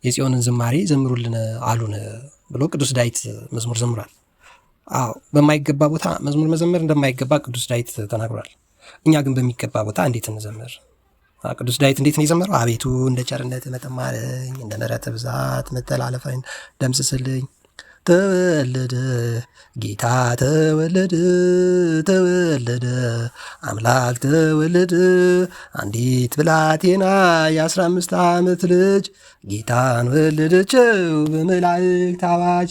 የጽዮንን ዝማሬ ዘምሩልን አሉን ብሎ ቅዱስ ዳዊት መዝሙር ዘምሯል። አዎ በማይገባ ቦታ መዝሙር መዘመር እንደማይገባ ቅዱስ ዳዊት ተናግሯል። እኛ ግን በሚገባ ቦታ እንዴት እንዘምር? ቅዱስ ዳዊት እንዴት ነው የዘመረው? አቤቱ እንደ ቸርነት መጠን ማረኝ፣ እንደ ምሕረትህ ብዛት መተላለፌን ደምስስልኝ። ተወለደ ጌታ ተወለደ፣ ተወለደ አምላክ ተወለደ፣ አንዲት ብላቴና የ15 ዓመት ልጅ ጌታን ወለደችው በመላእክት አዋጅ።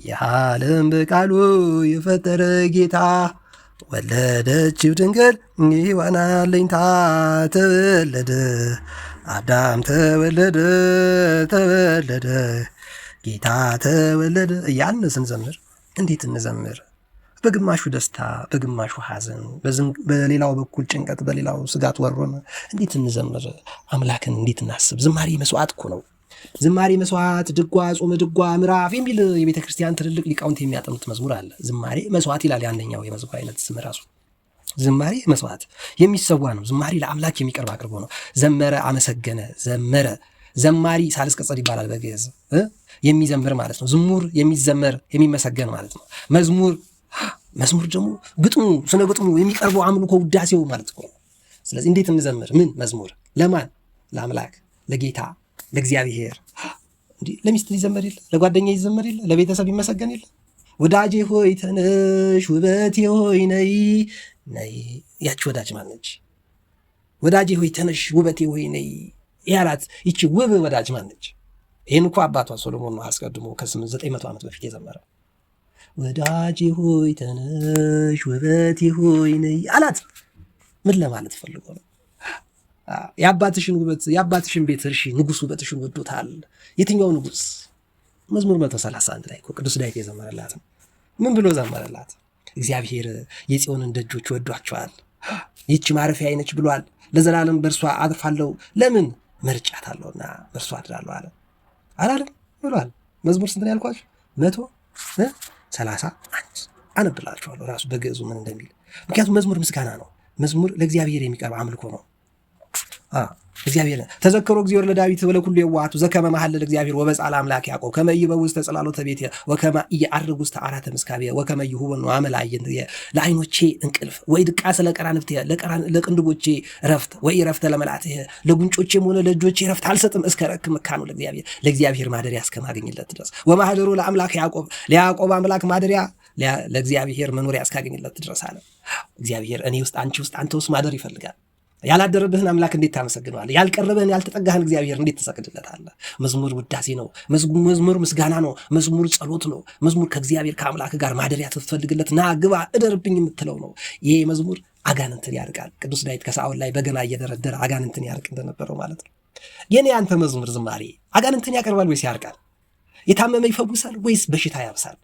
የዓለም በቃሉ የፈጠረ ጌታ ወለደችው ድንግል ሔዋን አለኝታ። ተወለደ አዳም ተወለደ፣ ተወለደ ጌታ ተወለደ እያልን ስንዘምር እንዴት እንዘምር? በግማሹ ደስታ በግማሹ ሐዘን፣ በሌላው በኩል ጭንቀት በሌላው ስጋት ወሮን እንዴት እንዘምር? አምላክን እንዴት እናስብ? ዝማሬ መስዋዕት እኮ ነው። ዝማሬ መስዋዕት፣ ድጓ፣ ጾመ ድጓ፣ ምዕራፍ የሚል የቤተ ክርስቲያን ትልልቅ ሊቃውንት የሚያጠኑት መዝሙር አለ። ዝማሬ መስዋዕት ይላል ያንደኛው የመዝሙር አይነት ስም ራሱ። ዝማሬ መስዋዕት የሚሰዋ ነው። ዝማሬ ለአምላክ የሚቀርብ አቅርቦ ነው። ዘመረ፣ አመሰገነ፣ ዘመረ። ዘማሪ ሳልስ ቅጽል ይባላል በግዕዝ የሚዘምር ማለት ነው። ዝሙር የሚዘመር የሚመሰገን ማለት ነው። መዝሙር ደግሞ ግጥሙ ስነ ግጥሙ የሚቀርበው አምልኮ ውዳሴው ማለት ነው። ስለዚህ እንዴት እንዘምር? ምን መዝሙር ለማን? ለአምላክ ለጌታ ለእግዚአብሔር። እንዲህ ለሚስት ይዘመር የለ? ለጓደኛ ይዘመር የለ? ለቤተሰብ ይመሰገን የለ? ወዳጄ ሆይ ተነሽ፣ ውበቴ ሆይ ነይ ነይ። ያቺ ወዳጅ ማነች? ወዳጄ ሆይ ተነሽ፣ ውበቴ ሆይ ነይ ያላት ይቺ ውብ ወዳጅ ማነች? ይህን እኮ አባቷ ሶሎሞን ነው አስቀድሞ ከ900 ዓመት በፊት የዘመረ። ወዳጄ ሆይ ተነሽ፣ ውበቴ ሆይ ነይ አላት። ምን ለማለት ፈልጎ ነው? የአባትሽን ውበት የአባትሽን ቤት እርሺ፣ ንጉሥ ውበትሽን ወዶታል። የትኛው ንጉሥ? መዝሙር 131 ላይ ቅዱስ ዳዊት የዘመረላት ነው። ምን ብሎ ዘመረላት? እግዚአብሔር የጽዮንን ደጆች ወዷቸዋል፣ ይህች ማረፊያ አይነች ብሏል። ለዘላለም በእርሷ አድርፋለሁ፣ ለምን መርጫት አለውና በእርሷ አድራለሁ አለ። አላለም ብሏል። መዝሙር ስንት ነው ያልኳችሁ? 131 አነብላችኋለሁ ራሱ በግዕዙ ምን እንደሚል። ምክንያቱም መዝሙር ምስጋና ነው። መዝሙር ለእግዚአብሔር የሚቀርብ አምልኮ ነው። እግዚአብሔር ተዘከሮ እግዚአብሔር ለዳዊት ወለኩሉ የዋቱ ዘከመ መሐለ ለእግዚአብሔር ወበጻ ለአምላክ ያዕቆብ ከመ ይበውዝ ተጸላሎተ ቤት ወከመ ይዐርግ ውስተ ዓራተ ምስካቢየ ወከመ ይሁበኑ አመላየን ለዓይኖቼ እንቅልፍ ወይ ድቃ ስለ ቀራንብት ለቅንድቦቼ ረፍት ወይ ረፍተ ለመላእክት ለጉንጮቼም ሆነ ለእጆቼ ረፍት አልሰጥም እስከ ረክብ መካኑ ለእግዚአብሔር ማደሪያ እስከማገኝለት ድረስ ወማህደሩ ለአምላክ ያዕቆብ ለያዕቆብ አምላክ ማደሪያ ለእግዚአብሔር መኖሪያ እስካገኝለት ድረስ አለ። እግዚአብሔር እኔ ውስጥ አንቺ ውስጥ አንተ ውስጥ ማደር ይፈልጋል። ያላደረብህን አምላክ እንዴት ታመሰግነዋለህ? ያልቀረበህን ያልተጠጋህን እግዚአብሔር እንዴት ትሰግድለታለህ? መዝሙር ውዳሴ ነው። መዝሙር ምስጋና ነው። መዝሙር ጸሎት ነው። መዝሙር ከእግዚአብሔር ከአምላክ ጋር ማደሪያ ትፈልግለት ና ግባ እደርብኝ የምትለው ነው። ይሄ መዝሙር አጋንንትን ያርቃል። ቅዱስ ዳዊት ከሳኦል ላይ በገና እየደረደረ አጋንንትን ያርቅ እንደነበረው ማለት ነው። የኔ አንተ መዝሙር ዝማሬ አጋንንትን ያቀርባል ወይስ ያርቃል? የታመመ ይፈውሳል ወይስ በሽታ ያብሳል?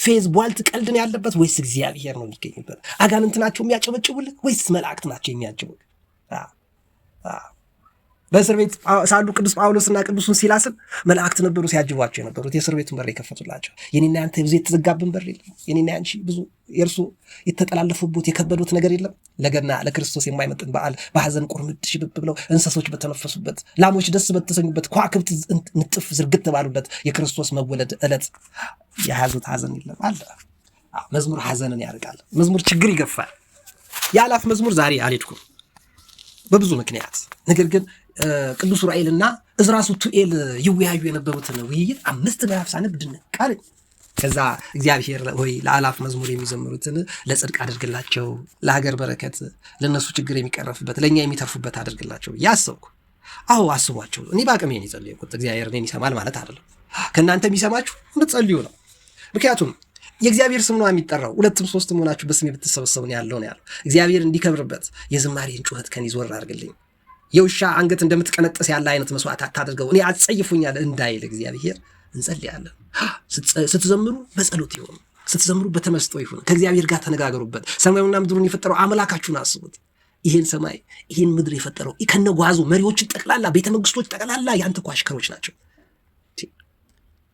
ፌዝ ቧልት ቀልድን ያለበት ወይስ እግዚአብሔር ነው የሚገኝበት? አጋንንት ናቸው የሚያጨበጭቡልህ ወይስ መላእክት ናቸው የሚያጅቡልህ? በእስር ቤት ሳሉ ቅዱስ ጳውሎስና ቅዱሱን ሲላስን መላእክት ነበሩ ሲያጅቧቸው የነበሩት፣ የእስር ቤቱን በር የከፈቱላቸው። የኔና ያንተ ብዙ የተዘጋብን በር የለም። የኔና ያንቺ ብዙ የእርሱ የተጠላለፉበት የከበዱት ነገር የለም። ለገና ለክርስቶስ የማይመጥን በዓል በሐዘን ቁርምት ሽብብ ብለው እንስሶች በተነፈሱበት፣ ላሞች ደስ በተሰኙበት፣ ከዋክብት ንጥፍ ዝርግት ባሉበት የክርስቶስ መወለድ ዕለት የያዙት ሐዘን የለም አለ። መዝሙር ሐዘንን ያርቃል። መዝሙር ችግር ይገፋል። የአላፍ መዝሙር ዛሬ አልሄድኩም በብዙ ምክንያት። ነገር ግን ቅዱስ ዑራኤልና እዝራ ሱቱኤል ይወያዩ የነበሩትን ውይይት 5 ምዕራፍ ሳነብ ድንቅ አለኝ። ከዛ እግዚአብሔር ሆይ ለአላፍ መዝሙር የሚዘምሩትን ለጽድቅ አድርግላቸው፣ ለሀገር በረከት፣ ለነሱ ችግር የሚቀረፍበት ለእኛ የሚተርፉበት አድርግላቸው ያሰብኩ። አዎ አስቧቸው። እኔ በአቅሜ ነው የጸለይኩት። እግዚአብሔር እኔን ይሰማል ማለት አይደለም። ከእናንተ የሚሰማችሁ እንድትጸልዩ ነው። ምክንያቱም የእግዚአብሔር ስም ነው የሚጠራው። 2 3 ሆናችሁ በስሜ ብትሰበሰቡ ነው ያለው። እግዚአብሔር እንዲከብርበት የዝማሬን ጩኸት ከኔ ዞር አድርግልኝ። የውሻ አንገት እንደምትቀነጥስ ያለ አይነት መስዋዕት አታድርገው፣ እኔ አጸይፉኛል እንዳይል እግዚአብሔር እንጸልያለን። ስትዘምሩ በጸሎት ይሁን፣ ስትዘምሩ በተመስጦ ይሁን። ከእግዚአብሔር ጋር ተነጋገሩበት። ሰማዩና ምድሩን የፈጠረው አምላካችሁን አስቡት። ይህን ሰማይ ይህን ምድር የፈጠረው ከነጓዙ መሪዎችን ጠቅላላ ቤተ መንግስቶች ጠቅላላ ያንተ እኮ አሽከሮች ናቸው።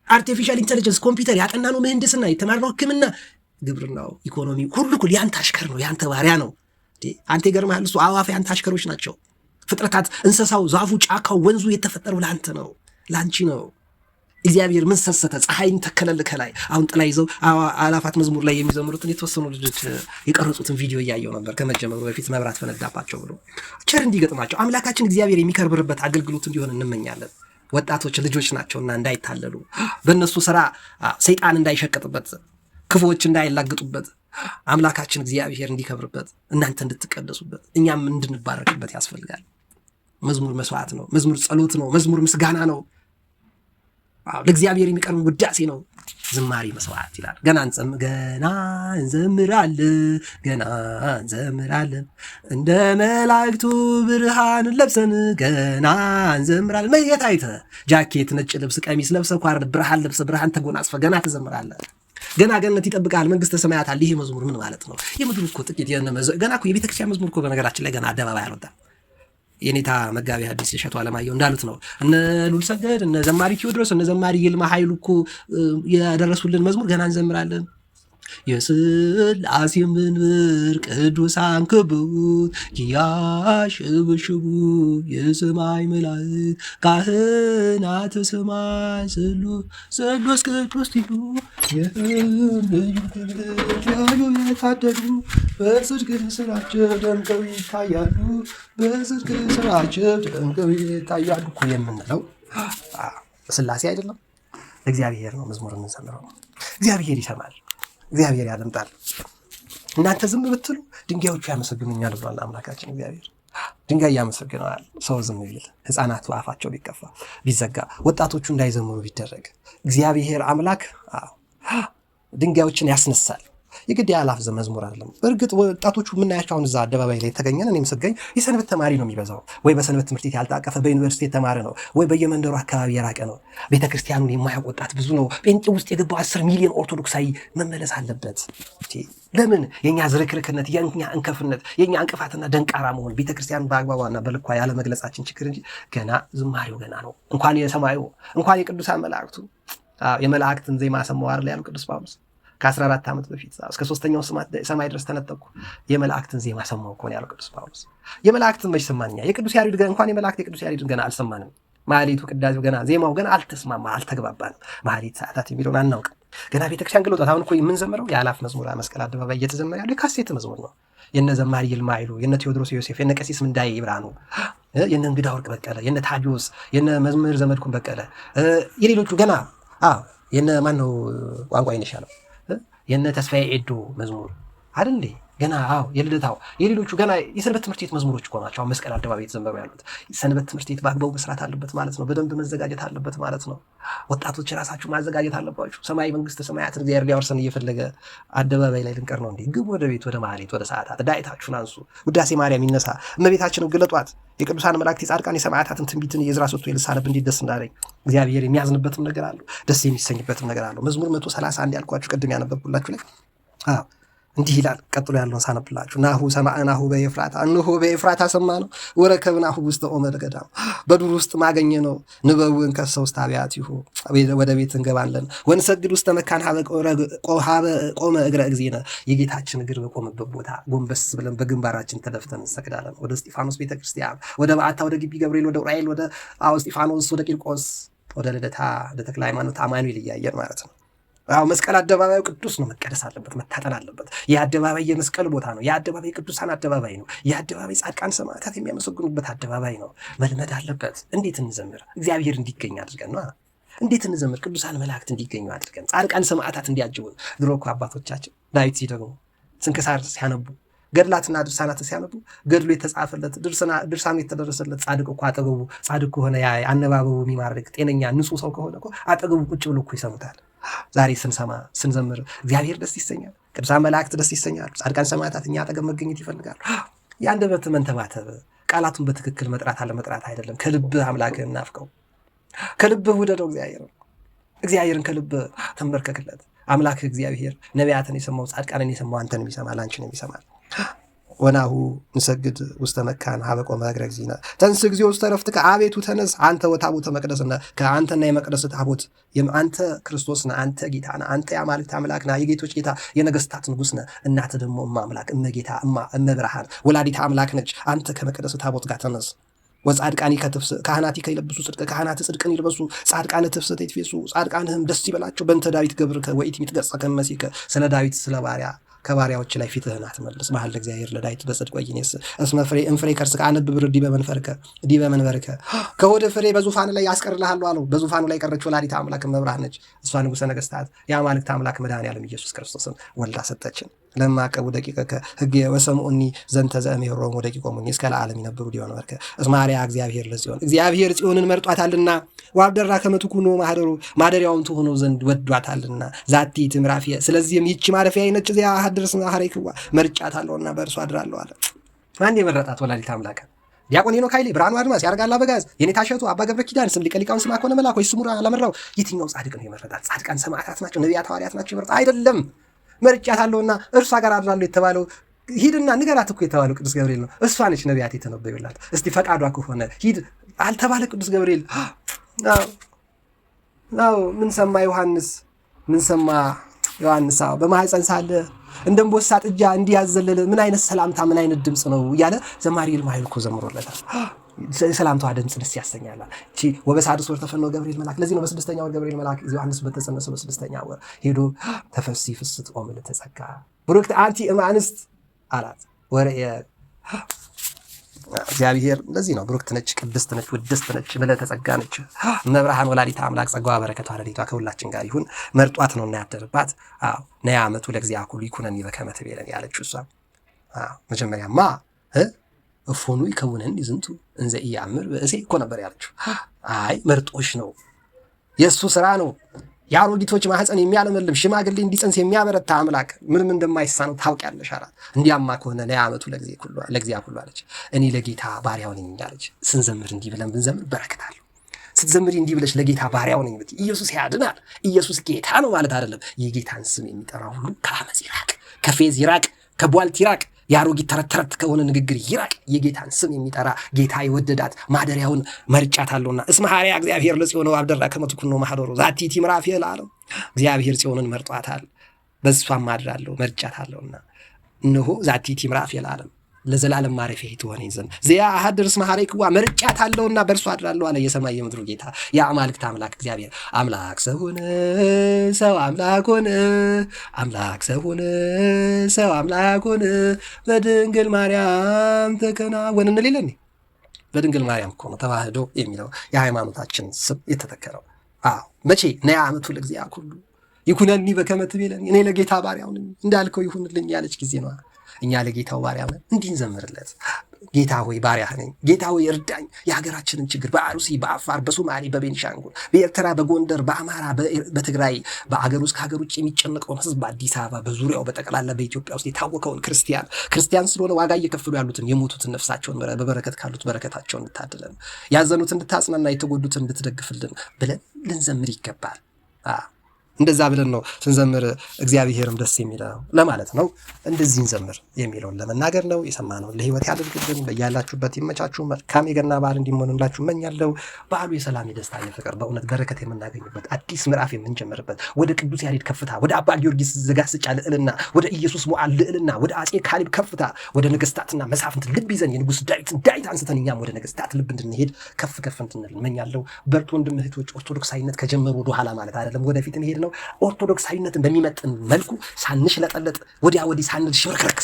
አርቲፊሻል ኢንተለጀንስ ኮምፒውተር ያጠናነው ምህንድስና የተማርነው ሕክምና ግብርናው ኢኮኖሚ ሁሉ እኮ ያንተ አሽከር ነው፣ ያንተ ባሪያ ነው። አንተ ይገርምሃል፣ እሱ አዋፍ ያንተ አሽከሮች ናቸው። ፍጥረታት፣ እንስሳው፣ ዛፉ፣ ጫካው፣ ወንዙ የተፈጠረው ለአንተ ነው። ላንቺ ነው። እግዚአብሔር ምን ሰሰተ? ፀሐይን ተከለልከ ላይ አሁን ጥላ ይዘው አላፋት መዝሙር ላይ የሚዘምሩትን የተወሰኑ ልጆች የቀረጹትን ቪዲዮ እያየው ነበር። ከመጀመሩ በፊት መብራት ፈነዳባቸው ብሎ ቸር እንዲገጥማቸው አምላካችን እግዚአብሔር የሚከብርበት አገልግሎት እንዲሆን እንመኛለን። ወጣቶች ልጆች ናቸውና እንዳይታለሉ፣ በእነሱ ስራ ሰይጣን እንዳይሸቅጥበት፣ ክፉዎች እንዳይላግጡበት፣ አምላካችን እግዚአብሔር እንዲከብርበት፣ እናንተ እንድትቀደሱበት፣ እኛም እንድንባረክበት ያስፈልጋል። መዝሙር መስዋዕት ነው። መዝሙር ጸሎት ነው። መዝሙር ምስጋና ነው። ለእግዚአብሔር የሚቀርብ ውዳሴ ነው። ዝማሬ መስዋዕት ይላል። ገና እንዘምራለን እንደ መላእክቱ ብርሃን ለብሰን ገና እንዘምራለን። መየት አይተ ጃኬት፣ ነጭ ልብስ፣ ቀሚስ ለብሰ ኳር ብርሃን ለብሰ ብርሃን ተጎናጽፈ ገና ትዘምራለህ። ገና ገነት ይጠብቃል፣ መንግስተ ሰማያት አለ። ይሄ መዝሙር ምን ማለት ነው? የምድሩ እኮ ጥቂት ገና እኮ የቤተክርስቲያን መዝሙር እኮ በነገራችን ላይ ገና አደባባይ አልወጣም። የኔታ መጋቢ ሐዲስ እሸቱ አለማየሁ እንዳሉት ነው። እነ ሉል ሰገድ፣ እነ ዘማሪ ቴዎድሮስ፣ እነ ዘማሪ ይልማ ኃይሉ እኮ ያደረሱልን መዝሙር ገና እንዘምራለን። የሥላሴ መንበር ቅዱሳን ክቡር ያሸበሽቡ የሰማይ መላእክት ካህናተ ሰማይ ስሉስ ቅዱስ ሲሉ የታደሉ በጽድቅ ስራቸው ደምቀው ይታያሉ። በጽድቅ ስራቸው ደምቀው ይታያሉ እኮ የምንለው ሥላሴ አይደለም? እግዚአብሔር ነው መዝሙር የምንዘምረው። እግዚአብሔር ይሰማል። እግዚአብሔር ያደምጣል። እናንተ ዝም ብትሉ ድንጋዮቹ ያመሰግኑኛል ብሏል አምላካችን እግዚአብሔር። ድንጋይ ያመሰግነዋል ሰው ዝም ቢል፣ ሕፃናቱ አፋቸው ቢከፋ ቢዘጋ፣ ወጣቶቹ እንዳይዘምሩ ቢደረግ እግዚአብሔር አምላክ ድንጋዮችን ያስነሳል። የግድ የአላፍ መዝሙር አይደለም። በእርግጥ ወጣቶቹ የምናያቸው አሁን እዛ አደባባይ ላይ የተገኘን እኔም ስገኝ የሰንበት ተማሪ ነው የሚበዛው። ወይ በሰንበት ትምህርት ቤት ያልታቀፈ በዩኒቨርሲቲ የተማረ ነው፣ ወይ በየመንደሩ አካባቢ የራቀ ነው። ቤተክርስቲያኑን የማያውቅ ወጣት ብዙ ነው። ጴንጤ ውስጥ የገባው 10 ሚሊዮን ኦርቶዶክሳዊ መመለስ አለበት። ለምን? የኛ ዝርክርክነት፣ የኛ እንከፍነት፣ የኛ እንቅፋትና ደንቃራ መሆን ቤተክርስቲያን በአግባቧና በልኳ ያለ መግለጻችን ችግር እንጂ ገና ዝማሬው ገና ነው። እንኳን የሰማዩ እንኳን የቅዱሳን መላእክቱ የመላእክትን ዜማ ሰማሁ አይደል ያለው ቅዱስ ጳውሎስ ከ14 ዓመት በፊት እስከ 3ኛው ሰማይ ድረስ ተነጠቅኩ የመላእክትን ዜማ ሰማሁ እኮ ነው ያለው ቅዱስ ጳውሎስ። የመላእክትን መች ሰማንኛ? የቅዱስ ያሬድ እንኳን የቅዱስ ያሬድን ገና አልሰማንም። ማህሌቱ ቅዳሴው ገና ዜማው ገና አልተግባባንም። ማህሌት ሰዓታት የሚለውን አናውቅም። ገና ቤተክርስቲያን ግሎጣት። አሁን እኮ የምንዘምረው የአላፍ መዝሙር መስቀል አደባባይ እየተዘመረ ያለው የካሴት መዝሙር ነው። የነ ዘማሪ ይልማ ኃይሉ፣ የነ ቴዎድሮስ ዮሴፍ፣ የነ ቀሲስ ምንዳዬ ይብራኑ፣ የነ እንግዳ ወርቅ በቀለ፣ የነ ታዲዮስ፣ የነ መዝሙር ዘመድኩን በቀለ፣ የሌሎቹ ገና የነ ማን ነው ቋንቋ ይነሻለው የነ ተስፋዬ ኤዶ መዝሙር አይደል ገና የልደታው የሌሎቹ ገና የሰንበት ትምህርት ቤት መዝሙሮች እኮ ናቸው። መስቀል አደባባይ የተዘመሩ ያሉት ሰንበት ትምህርት ቤት በአግባቡ መስራት አለበት ማለት ነው። በደንብ መዘጋጀት አለበት ማለት ነው። ወጣቶች ራሳችሁ ማዘጋጀት አለባችሁ። ሰማይ መንግስተ ሰማያት እግዚአብሔር ሊያወርሰን እየፈለገ አደባባይ ላይ ልንቀር ነው እንዴ? ግቡ ወደ ቤት፣ ወደ ማህሌት፣ ወደ ሰዓታት ዳይታችሁን አንሱ። ውዳሴ ማርያም ይነሳ። እመቤታችንን ግለጧት። የቅዱሳን መላእክት የጻድቃን የሰማዕታትን ትንቢትን የዕዝራ ሰጥቶ የልሳነብ እንዴት ደስ እንዳለኝ እግዚአብሔር የሚያዝንበትም ነገር አለው፣ ደስ የሚሰኝበትም ነገር አለው። መዝሙር 131 ያልኳችሁ ቅድም ያነበብኩላችሁ ላይ እንዲህ ይላል። ቀጥሎ ያለውን ሳነብላችሁ ናሁ ሰማዕናሁ በኤፍራታ፣ እነሆ በኤፍራታ ሰማ ነው። ወረከብናሁ ውስተ ኦመ ገዳም፣ በዱር ውስጥ ማገኘ ነው። ንበውን ከሰ ውስተ አብያቲሁ፣ ወደ ቤት እንገባለን። ወንሰግድ ውስተ መካን ሀበ ቆመ እግረ እግዚእነ፣ የጌታችን እግር በቆመበት ቦታ ጎንበስ ብለን በግንባራችን ተደፍተን እንሰግዳለን። ወደ እስጢፋኖስ ቤተክርስቲያን፣ ወደ በዓታ፣ ወደ ግቢ ገብርኤል፣ ወደ ዑራኤል፣ ወደ እስጢፋኖስ፣ ወደ ቂርቆስ፣ ወደ ልደታ፣ ወደ ተክለ ሃይማኖት አማኑኤል እያየን ማለት ነው። መስቀል አደባባዩ ቅዱስ ነው። መቀደስ አለበት፣ መታጠን አለበት። የአደባባይ የመስቀል ቦታ ነው። የአደባባይ ቅዱሳን አደባባይ ነው። የአደባባይ ጻድቃን ሰማዕታት የሚያመሰግኑበት አደባባይ ነው። መልመድ አለበት። እንዴት እንዘምር? እግዚአብሔር እንዲገኝ አድርገን ነው። እንዴት እንዘምር? ቅዱሳን መላእክት እንዲገኙ አድርገን፣ ጻድቃን ሰማዕታት እንዲያጅቡን። ድሮ እኮ አባቶቻችን ዳዊት ሲደግሙ፣ ስንክሳር ሲያነቡ፣ ገድላትና ድርሳናት ሲያነቡ ገድሉ የተጻፈለት ድርሳኑ የተደረሰለት ጻድቅ እኮ አጠገቡ ጻድቅ ከሆነ አነባበቡ የሚማርክ ጤነኛ ንጹህ ሰው ከሆነ እኮ አጠገቡ ቁጭ ብሎ እኮ ይሰሙታል። ዛሬ ስንሰማ ስንዘምር እግዚአብሔር ደስ ይሰኛል። ቅዱሳን መላእክት ደስ ይሰኛሉ። ጻድቃን ሰማዕታት እኛ አጠገብ መገኘት ይፈልጋሉ። የአንደበት መንተባተብ ቃላቱን በትክክል መጥራት አለመጥራት አይደለም። ከልብህ አምላክህን ናፍቀው፣ ከልብህ ውደደው እግዚአብሔርን ከልብህ ተንበርከክለት። አምላክህ እግዚአብሔር ነቢያትን የሰማው ጻድቃንን የሰማው አንተንም ይሰማል፣ አንቺንም ይሰማል። ወናሁ እንሰግድ ውስተ መካን ሀበ ቆመ እግረ እግዚእነ ተንሥእ እግዚኦ ውስተ ዕረፍትከ፣ አቤቱ ተነስ አንተ ወታቦተ መቅደስነ፣ ከአንተና የመቅደስ ታቦት አንተ ክርስቶስ ነህ፣ አንተ ጌታ ነህ፣ አንተ የአማልክት አምላክ ነህ፣ የጌቶች ጌታ የነገስታት ንጉሥ ነህ። እናተ ደግሞ እመ አምላክ እመ ጌታ እመ ብርሃን ወላዲተ አምላክ ነች። አንተ ከመቅደስ ታቦት ጋር ተነስ። ወጻድቃኒ ካህናቲ ከይለብሱ ጽድቅ ካህናት ጽድቅን ይልበሱ ጻድቃነ ትፍስሕት ይትፌሱ ጻድቃንህም ደስ ይበላቸው በእንተ ዳዊት ገብርከ ወኢትሚት ገጸከ እመሲከ ስለ ዳዊት ስለ ባሪያ ከባሪያዎች ላይ ፊትህን አትመልስ። መሐለ እግዚአብሔር ለዳዊት በጽድቅ ወይኔስ እስመ ፍሬ እንፍሬ ከርስከ አነብብ ዲበ መንበርከ ከሆደ ፍሬ በዙፋን ላይ ያስቀርልሃለሁ አለው። በዙፋኑ ላይ ቀረችው ወላዲተ አምላክ መብርሃን ነች። እሷ ንጉሠ ነገሥታት የአማልክት አምላክ መድኃኔዓለም ኢየሱስ ክርስቶስን ወልዳ ሰጠችን። ለማቀቡ ደቂቀከ ሕጌ ወሰምዑኒ ዘንተ ዘእምሄሮሙ ደቂቆሙኒ እስከ ለዓለም ይነብሩ ዲበ መንበርከ እስመ አርአያ እግዚአብሔር ለጽዮን እግዚአብሔር ጽዮንን መርጧታልና ወአብደራ ከመ ትኩኖ ማኅደሩ ማደሪያውም ትሆነው ዘንድ ወዷታልና ዛቲ ትምራፊየ ስለዚህም ይህች ማረፊያዬ ነች። እዚያ ሀድርስ ማሐረይክዋ መርጫታለሁና በእርሱ አድራለሁ አለ። ማን የመረጣት ወላዲተ አምላክ? ዲያቆን ሄኖክ ኃይሌ፣ ብርሃኑ አድማስ፣ ያርጋል አበጋዝ፣ የኔታ እሸቱ፣ አባ ገብረ ኪዳን፣ ስም ሊቀ ሊቃውንት ስምዐ ኮነ መላክ ወይ ስሙራ አላመራው? የትኛው ጻድቅ ነው የመረጣት? ጻድቃን ሰማዕታት ናቸው፣ ነቢያት ሐዋርያት ናቸው የመረጣት አይደለም። መርጫታለሁና እርሷ ጋር አድራለሁ የተባለው ሂድና ንገራት እኮ የተባለው ቅዱስ ገብርኤል ነው። እሷ ነች ነቢያት የተነበዩላት። እስቲ ፈቃዷ ከሆነ ሂድ አልተባለ ቅዱስ ገብርኤል? አዎ ምን ሰማ ዮሐንስ? ምን ሰማ ዮሐንስ? በማኅፀን ሳለ እንደ እምቦሳ ጥጃ እንዲያዘለለ ምን አይነት ሰላምታ ምን አይነት ድምፅ ነው እያለ ዘማሪ ይልማ እኮ ዘምሮለታል። ሰላምታዋ ድምፅ ደስ ያሰኛል። እቺ ወበሳድስ ወር ተፈነወ ገብርኤል መልአክ። ለዚህ ነው በስድስተኛ ወር ገብርኤል መልአክ ዮሐንስ በተጸነሰ በስድስተኛ ወር ሄዶ ተፈሲ ፍስት ኦም ለተጸጋ ብሩክት አንቲ እምአንስት አላት። ወርየ እግዚአብሔር ለዚህ ነው ብሩክት ነች፣ ቅድስት ነች፣ ውድስት ነች፣ ምልዕተ ጸጋ ነች። መብርሃን ወላዲተ አምላክ ጸጋዋ በረከቷ ረድኤቷ ከሁላችን ጋር ይሁን። መርጧት ነው እና ያደረባት። አዎ ነያ ዓመቱ ለእግዚአብሔር ሁሉ ይኩነኒ በከመ ትቤለኒ ያለችው እሷ። መጀመሪያማ እፎኑ ይከውነኒ ዝንቱ እንዘ ኢያእምር ብእሴ እኮ ነበር ያለችው። አይ መርጦሽ ነው፣ የእሱ ስራ ነው። የአሮጊቶች ማህፀን የሚያለመልም ሽማግሌ እንዲጸንስ የሚያበረታ አምላክ ምንም እንደማይሳነው ታውቂያለሽ አላት። እንዲያማ ከሆነ ነያ ዓመቱ ለእግዚአብሔር ሁሉ አለች። እኔ ለጌታ ባሪያው ነኝ አለች። ስንዘምር እንዲህ ብለን ብንዘምር በረከት አለው። ስትዘምሪ እንዲህ ብለሽ ለጌታ ባሪያው ነኝ ብትይ ኢየሱስ ያድናል። ኢየሱስ ጌታ ነው ማለት አይደለም። የጌታን ስም የሚጠራ ሁሉ ከአመፅ ይራቅ፣ ከፌዝ ይራቅ፣ ከቧልት ይራቅ፣ የአሮጊት ተረት ከሆነ ንግግር ይራቅ። የጌታን ስም የሚጠራ ጌታ የወደዳት ማደሪያውን መርጫታለሁና እስመ ሐረያ እግዚአብሔር ለጽዮን ወአብደራ ከመ ትኩኖ ማኅደሩ ዛቲ ትምራፊየ ለዓለም። እግዚአብሔር ጽዮንን መርጧታል፣ በእሷም አድራለሁ መርጫታለሁና እነሆ ዛቲ ትምራፊየ ለዓለም ለዘላለም ማረፊያ ትሆነኝ ዘንድ ዚያ አሐድር እስመ ሐረይክዋ መርጫታለሁና በእርሱ አድራለሁ አለ የሰማይ የምድሩ ጌታ የአማልክት አምላክ እግዚአብሔር። አምላክ ሰው ሆነ፣ ሰው አምላክ ሆነ፣ አምላክ ሰው ሆነ፣ ሰው አምላክ ሆነ፣ በድንግል ማርያም ተከናወነ እንላለን። በድንግል ማርያም እኮ ነው ተዋህዶ የሚለው የሃይማኖታችን ስም የተተከለው። መቼ ነያ ዓመቱ ለእግዚአብሔር ሁሉ ይኩነኒ በከመ ትቤለኒ፣ እኔ ለጌታ ባሪያው ነኝ እንዳልከው ይሁንልኝ ያለች ጊዜ ነው። እኛ ለጌታው ባሪያ ነን፣ እንዲህ እንዘምርለት። ጌታ ሆይ ባሪያህ ነኝ፣ ጌታ ሆይ እርዳኝ። የሀገራችንን ችግር በአሩሲ፣ በአፋር፣ በሶማሌ፣ በቤኒሻንጉል፣ በኤርትራ፣ በጎንደር፣ በአማራ፣ በትግራይ፣ በአገር ውስጥ ከሀገር ውጭ የሚጨነቀውን ህዝብ፣ በአዲስ አበባ፣ በዙሪያው በጠቅላላ በኢትዮጵያ ውስጥ የታወቀውን ክርስቲያን ስለሆነ ዋጋ እየከፈሉ ያሉትን የሞቱትን ነፍሳቸውን በበረከት ካሉት በረከታቸውን እንድታድለን፣ ያዘኑት እንድታጽናና፣ የተጎዱትን እንድትደግፍልን ብለን ልንዘምር ይገባል። እንደዛ ብለን ነው ስንዘምር እግዚአብሔርም ደስ የሚለው ለማለት ነው። እንደዚህ እንዘምር የሚለውን ለመናገር ነው። የሰማነውን ለህይወት ያድርግልን። በያላችሁበት ይመቻችሁ። መልካም የገና በዓል እንዲሆንላችሁ እመኛለሁ። በዓሉ የሰላም የደስታ የፍቅር በእውነት በረከት የምናገኝበት አዲስ ምዕራፍ የምንጀምርበት ወደ ቅዱስ ያሬድ ከፍታ፣ ወደ አባ ጊዮርጊስ ዘጋስጫ ልዕልና፣ ወደ ኢየሱስ ሞዓል ልዕልና፣ ወደ አጼ ካሌብ ከፍታ፣ ወደ ነገስታትና መሳፍንት ልብ ይዘን የንጉስ ዳዊት አንስተን እኛም ወደ ነገስታት ልብ እንድንሄድ ከፍ ከፍ እንድንል እመኛለሁ። በርቱ ወንድም እህቶች። ኦርቶዶክሳዊነት ከጀመሩ ወደ ኋላ ማለት አይደለም፣ ወደፊት እንሄድ ነው። ኦርቶዶክሳዊነትን በሚመጥን መልኩ ሳንሽለጠለጥ ወዲያ ወዲህ ሳንል ሽብርክርክ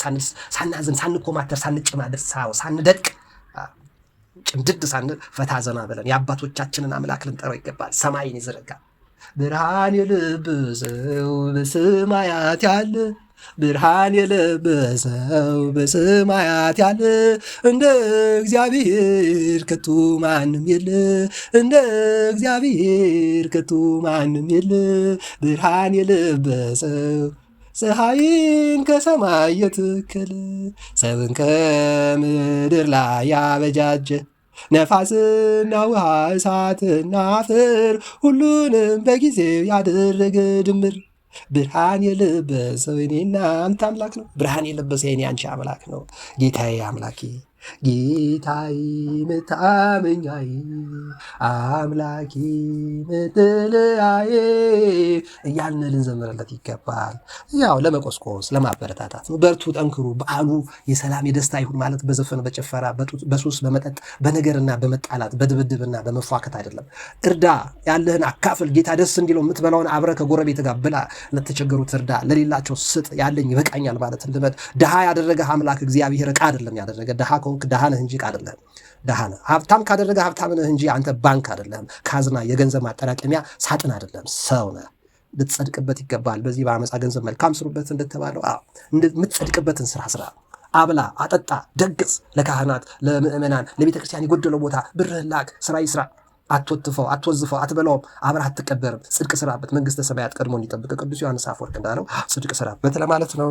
ሳናዘን ሳንኮማተር ሳንጨማደድ ሳንደቅ ጭምድድ ሳንል ፈታ ዘና ብለን የአባቶቻችንን አምላክ ልንጠራው ይገባል። ሰማይን የዘረጋ ብርሃን የለበሰው በሰማያት ያለ ብርሃን የለበሰው በሰማያት ያለ እንደ እግዚአብሔር ከቶ ማንም የለ፣ እንደ እግዚአብሔር ከቶ ማንም የለ። ብርሃን የለበሰው ፀሐይን ከሰማይ የተከለ ሰውን ከምድር ላይ ያበጃጀ ነፋስና ውሃ እሳትና አፈር ሁሉንም በጊዜው ያደረገ ድምር ብርሃን የለበሰው እኔና አንተ አምላክ ነው። ብርሃን የለበሰ እኔ አንቺ አምላክ ነው። ጌታዬ አምላኬ ጌታዬ መታመኛዬ አምላኬ መጠለያዬ እያልን ልንዘምርለት ይገባል። ያው ለመቆስቆስ ለማበረታታት ነው። በርቱ፣ ጠንክሩ፣ በዓሉ የሰላም የደስታ ይሁን ማለት በዘፈን በጭፈራ በሱስ በመጠጥ በነገርና በመጣላት በድብድብና በመፏከት አይደለም። እርዳ፣ ያለህን አካፍል። ጌታ ደስ እንዲለው የምትበላውን አብረ ከጎረቤት ጋር ብላ። ለተቸገሩት እርዳ፣ ለሌላቸው ስጥ። ያለኝ ይበቃኛል ማለት ልመድ። ድሃ ያደረገ አምላክ እግዚአብሔር ዕቃ አይደለም ያደረገ። ድሃ ከሆንክ ድሃ ነህ እንጂ ዕቃ አይደለም። ድሃ ነህ። ሀብታም ካደረገ ሀብታም ነህ እንጂ አንተ ባንክ አይደለም። ካዝና የገንዘብ ማጠራቀሚያ ሳጥን አይደለም። ሰው ነህ። ልትጸድቅበት ይገባል። በዚህ በአመፃ ገንዘብ መልካም ስሩበት እንደተባለው የምትጸድቅበትን ስራ ስራ። አብላ፣ አጠጣ፣ ደግስ። ለካህናት፣ ለምእመናን፣ ለቤተክርስቲያን የጎደለው ቦታ ብርህን ላክ። ስራ ይስራ። አትወትፈው፣ አትወዝፈው፣ አትበላውም። አብረህ አትቀበርም። ጽድቅ ስራበት፣ መንግስተ ሰማያት ቀድሞ እንዲጠብቅ ቅዱስ ዮሐንስ አፈወርቅ እንዳለው ጽድቅ ስራበት ለማለት ነው።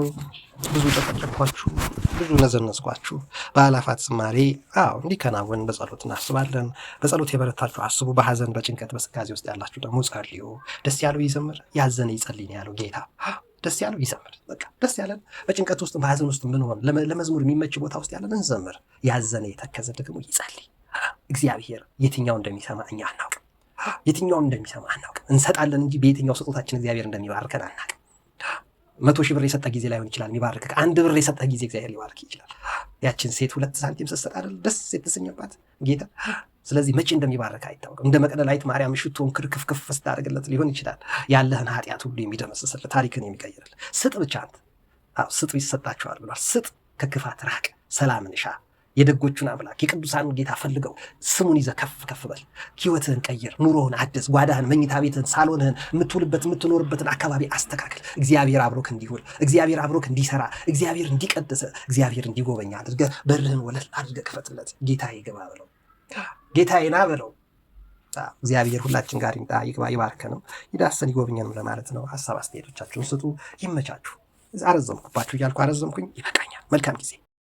ብዙ ጨቀጨቅኳችሁ፣ ብዙ ነዘነስኳችሁ። በአእላፋት ዝማሬ እንዲከናወን በጸሎት እናስባለን። በጸሎት የበረታችሁ አስቡ። በሐዘን በጭንቀት በስጋዜ ውስጥ ያላችሁ ደግሞ ጸልዩ። ደስ ያለው ይዘምር፣ ያዘነ ይጸልይ ነው ያለው ጌታ። ደስ ያለው ይዘምር። በቃ ደስ ያለን በጭንቀት ውስጥ በሐዘን ውስጥ ምን ሆነ ለመዝሙር የሚመች ቦታ ውስጥ ያለን እንዘምር። ያዘነ የተከዘ ደግሞ ይጸልይ። እግዚአብሔር የትኛው እንደሚሰማ እኛ አናውቅም። የትኛውን እንደሚሰማ አናውቅም። እንሰጣለን እንጂ በየትኛው ስጦታችን እግዚአብሔር እንደሚባርከን አናውቅም። 100,000 ብር የሰጠ ጊዜ ላይሆን ይችላል የሚባርክ። 1 ብር የሰጠ ጊዜ እግዚአብሔር ሊባርክ ይችላል። ያችን ሴት 2 ሳንቲም ስትሰጥ አይደል ደስ የተሰኘባት ጌታ። ስለዚህ መቼ እንደሚባረክ አይታወቅም። እንደ መቅደላዊት ማርያም ሽቶን ክርክፍክፍ ስታደርግለት ሊሆን ይችላል። ያለህን ኃጢአት ሁሉ የሚደመስስልህ ታሪክን የሚቀይርልህ። ስጥ ብቻ አንተ። ስጡ ይሰጣችኋል ብሏል። ስጥ፣ ከክፋት ራቅ፣ ሰላምን ሻ። የደጎቹን አምላክ የቅዱሳን ጌታ ፈልገው። ስሙን ይዘህ ከፍ ከፍ በል። ህይወትህን ቀይር፣ ኑሮህን አድስ፣ ጓዳህን፣ መኝታ ቤትህን፣ ሳሎንህን፣ የምትኖርበትን አካባቢ አስተካክል። እግዚአብሔር አብሮክ እንዲውል፣ እግዚአብሔር አብሮክ እንዲሰራ፣ እግዚአብሔር እንዲቀድስ፣ እግዚአብሔር እንዲጎበኛ አድርገህ በርህን ወለል አድርገህ ክፈትለት። ጌታዬ ግባ በለው፣ ጌታዬ ና በለው። እግዚአብሔር ሁላችን ጋር ይምጣ፣ ይግባ፣ ይባርከንም፣ ይዳሰን፣ ይጎብኘንም ለማለት ነው። ሀሳብ አስተያየቶቻችሁን ስጡ። ይመቻችሁ። አረዘምኩባችሁ እያልኩ አረዘምኩኝ። ይበቃኛል። መልካም ጊዜ